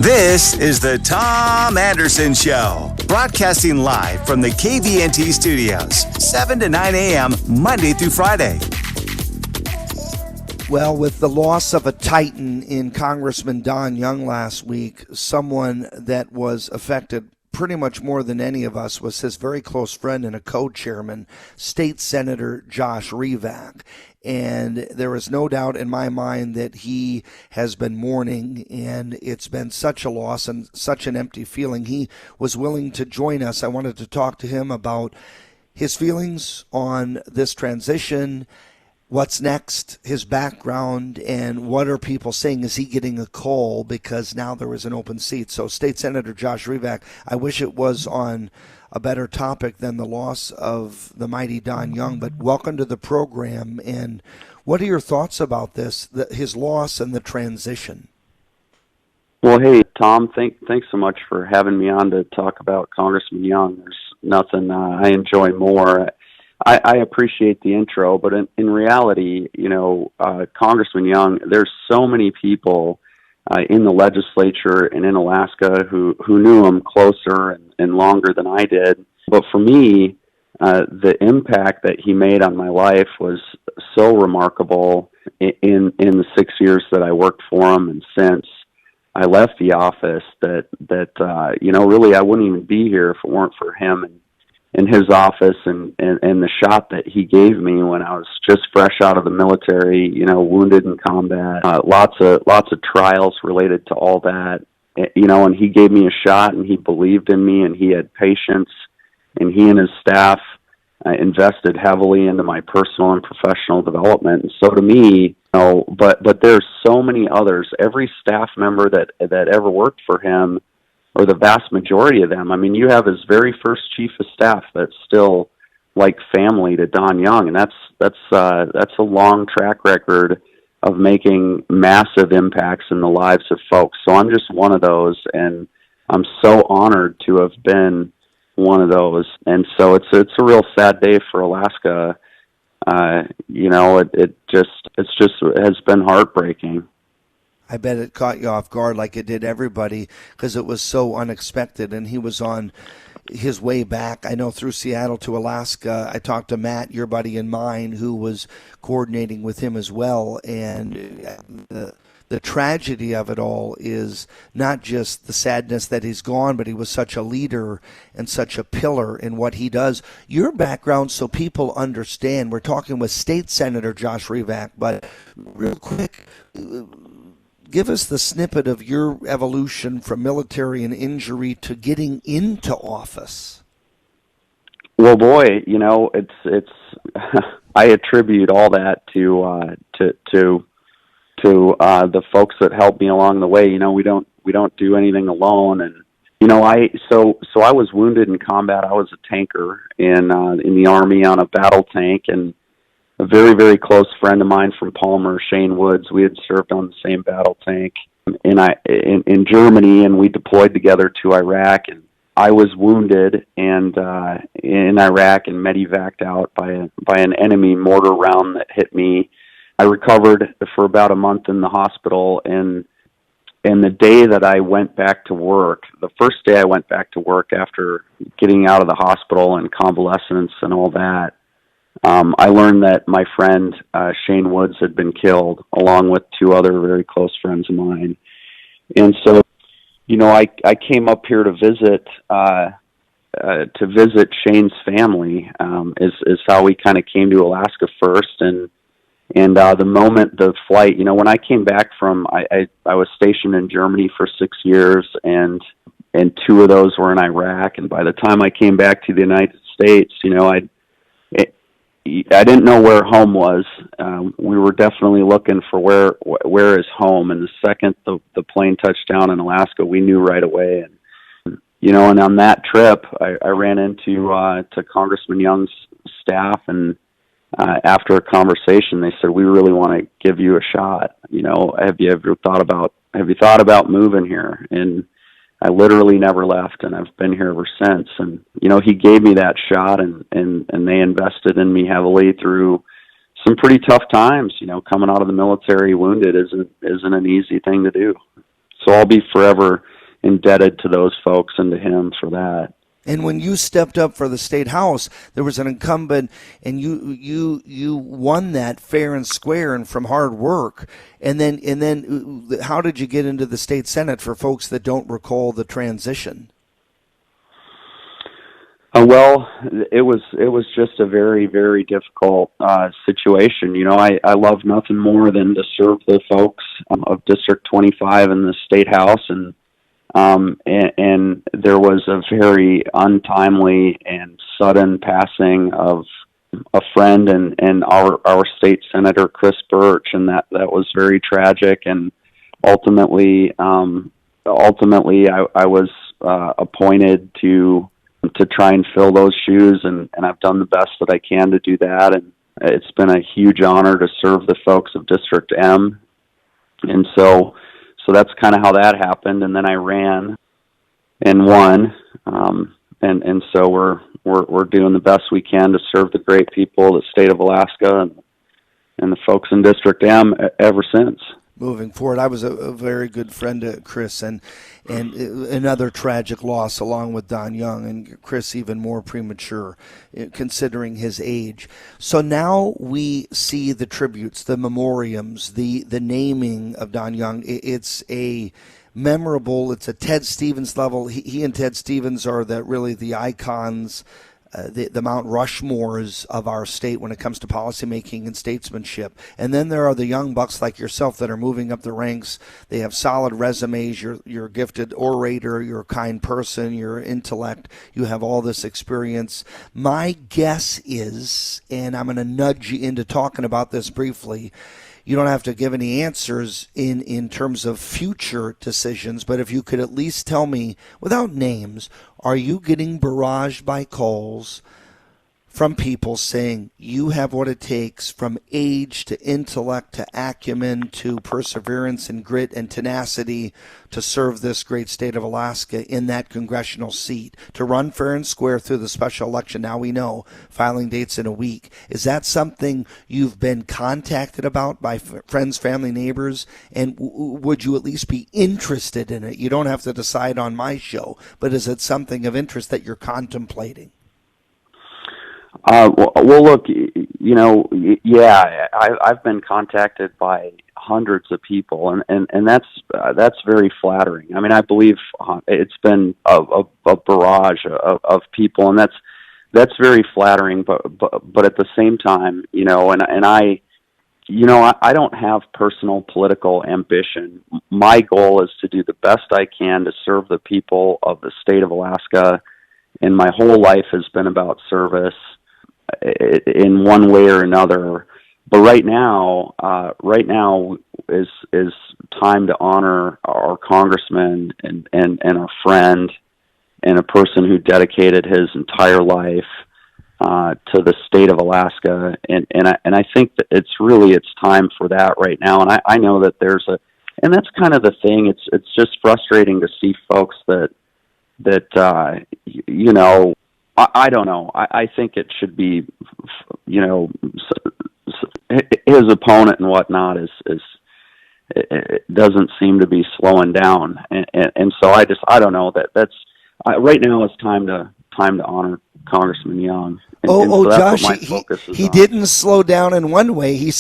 This is the Tom Andrson Show, broadcasting live from the KVNT studios, 7 to 9 a.m., Monday through Friday. Well, with the loss of a titan in Congressman Don Young last week, someone that was affected pretty much more than any of us was his very close friend and a co-chairman, State Senator Josh Revak. And there is no doubt in my mind that he has been mourning, and it's been such a loss and such an empty feeling. He was willing to join us. I wanted to talk to him about his feelings on this transition, what's next, his background, and what are people saying? Is he getting a call because now there is an open seat? So State Senator Josh Revak, I wish it was on a better topic than the loss of the mighty Don Young, but welcome to the program. And what are your thoughts about this, his loss and the transition? Well, hey, Tom, thanks so much for having me on to talk about Congressman Young. There's nothing I enjoy more. I appreciate the intro, but in reality, Congressman Young, there's so many people in the legislature and in Alaska who knew him closer and longer than I did. But for me, the impact that he made on my life was so remarkable in the 6 years that I worked for him, and since I left the office that really I wouldn't even be here if it weren't for him and his office and the shot that he gave me when I was just fresh out of the military, wounded in combat, lots of trials related to all that, and he gave me a shot, and he believed in me, and he had patience, and he and his staff invested heavily into my personal and professional development. And so to me, but there's so many others, every staff member that ever worked for him, or the vast majority of them. I mean, you have his very first chief of staff that's still like family to Don Young, and that's a long track record of making massive impacts in the lives of folks. So I'm just one of those, and I'm so honored to have been one of those. And so it's a real sad day for Alaska. It has been heartbreaking. I bet it caught you off guard like it did everybody because it was so unexpected, and he was on his way back, I know, through Seattle to Alaska. I talked to Matt, your buddy and mine, who was coordinating with him as well, and the tragedy of it all is not just the sadness that he's gone, but he was such a leader and such a pillar in what he does. Your background, so people understand, we're talking with State Senator Josh Revak, but real quick, give us the snippet of your evolution from military and injury to getting into office. Well, boy, it's I attribute all that to the folks that helped me along the way. We don't do anything alone, and I was wounded in combat. I was a tanker in the Army on a battle tank, and a very, very close friend of mine from Palmer, Shane Woods, we had served on the same battle tank in Germany, and we deployed together to Iraq. And I was wounded and in Iraq and medevaced out by an enemy mortar round that hit me. I recovered for about a month in the hospital, and the day that I went back to work, the first day I went back to work after getting out of the hospital and convalescence and all that, I learned that my friend Shane Woods had been killed, along with two other very close friends of mine. And so, I came up here to visit Shane's family. Is how we kind of came to Alaska first, and the moment the flight, when I came back from, I was stationed in Germany for 6 years, and two of those were in Iraq. And by the time I came back to the United States, I didn't know where home was. We were definitely looking for where is home. And the second the plane touched down in Alaska, we knew right away. And on that trip, I ran into to Congressman Young's staff, and after a conversation, they said, "We really want to give you a shot. Have you thought about moving here?" And I literally never left, and I've been here ever since. And, he gave me that shot, and they invested in me heavily through some pretty tough times. Coming out of the military wounded isn't an easy thing to do. So I'll be forever indebted to those folks and to him for that. And when you stepped up for the state house, there was an incumbent, and you won that fair and square and from hard work. And then, how did you get into the state senate for folks that don't recall the transition? Well, it was just a very, very difficult situation. You know, I love nothing more than to serve the folks of District 25 in the state house, and there was a very untimely and sudden passing of a friend and our state senator, Chris Birch, and that was very tragic. And ultimately, I was appointed to try and fill those shoes, and I've done the best that I can to do that. And it's been a huge honor to serve the folks of District M. And so that's kind of how that happened. And then I ran and won. And so we're doing the best we can to serve the great people of the state of Alaska and the folks in District M ever since. Moving forward, I was a very good friend to Chris, and another tragic loss along with Don Young, and Chris even more premature considering his age. So now we see the tributes, the memoriams, the naming of Don Young. It's a memorable, it's a Ted Stevens level. He and Ted Stevens are really the icons, the Mount Rushmores of our state when it comes to policymaking and statesmanship. And then there are the young bucks like yourself that are moving up the ranks. They have solid resumes. You're a gifted orator. You're a kind person. You're intellect. You have all this experience. My guess is, and I'm going to nudge you into talking about this briefly, you don't have to give any answers in terms of future decisions, but if you could at least tell me, without names, are you getting barraged by calls from people saying you have what it takes from age to intellect to acumen to perseverance and grit and tenacity to serve this great state of Alaska in that congressional seat, to run fair and square through the special election? Now we know filing dates in a week. Is that something you've been contacted about by friends, family, neighbors? And would you at least be interested in it? You don't have to decide on my show, but is it something of interest that you're contemplating? Well, look, you know, yeah, I've been contacted by hundreds of people, and that's very flattering. I mean, I believe it's been a barrage of people, and that's very flattering. But at the same time, you know, and I don't have personal political ambition. My goal is to do the best I can to serve the people of the state of Alaska, and my whole life has been about service in one way or another. But right now is time to honor our congressman and our friend and a person who dedicated his entire life to the state of Alaska. And I think that it's time for that right now. And I know that and that's kind of the thing. It's just frustrating to see folks that you know, I don't know. I think it should be, you know, his opponent and whatnot it doesn't seem to be slowing down, and so I don't know that's right now it's time to honor Congressman Young. So Josh, he didn't slow down in one way. He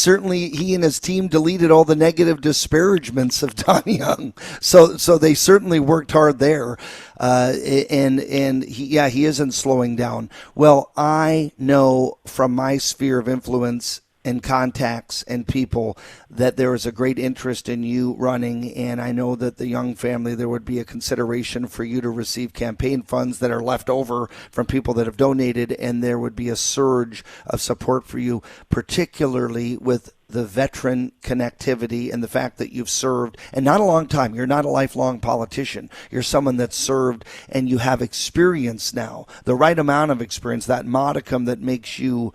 and his team deleted all the negative disparagements of Don Young. So they certainly worked hard there. And he isn't slowing down. Well, I know from my sphere of influence and contacts and people that there is a great interest in you running, and I know that the Young family, there would be a consideration for you to receive campaign funds that are left over from people that have donated, and there would be a surge of support for you, particularly with the veteran connectivity and the fact that you've served, and not a long time. You're not a lifelong politician. You're someone that's served, and you have experience now, the right amount of experience, that modicum that makes you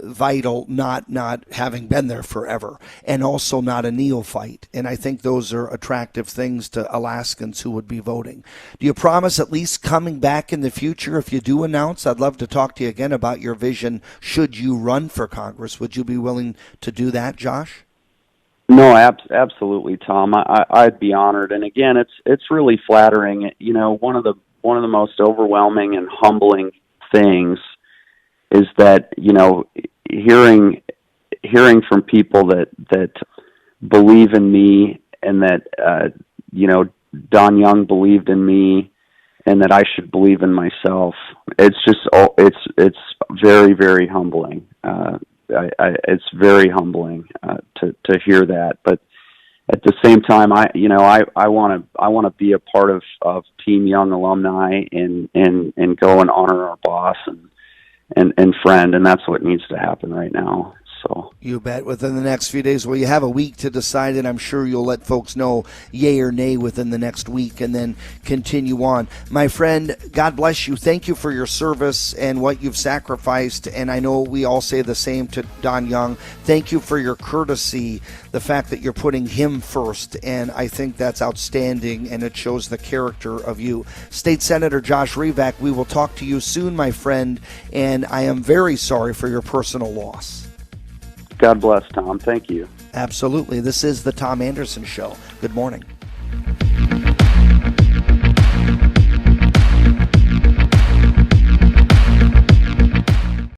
vital, not having been there forever, and also not a neophyte. And I think those are attractive things to Alaskans who would be voting. Do you promise at least coming back in the future if you do announce? I'd love to talk to you again about your vision should you run for Congress. Would you be willing to do that, Josh? No, absolutely, Tom. I'd be honored. And again, it's really flattering. You know, one of the most overwhelming and humbling things is that, you know, hearing from people that believe in me, and that you know, Don Young believed in me, and that I should believe in myself. It's just it's very, very humbling. It's very humbling to hear that, but at the same time, I want to be a part of Team Young alumni and go and honor our boss and friend, and that's what needs to happen right now. So you bet. Within the next few days, well, you have a week to decide it. I'm sure you'll let folks know yay or nay within the next week, and then continue on. My friend, God bless you. Thank you for your service and what you've sacrificed, and I know we all say the same to Don Young. Thank you for your courtesy, the fact that you're putting him first, and I think that's outstanding, and it shows the character of you. State Senator Josh Revak, we will talk to you soon, my friend, and I am very sorry for your personal loss. God bless, Tom. Thank you. Absolutely. This is the Tom Andrson Show. Good morning.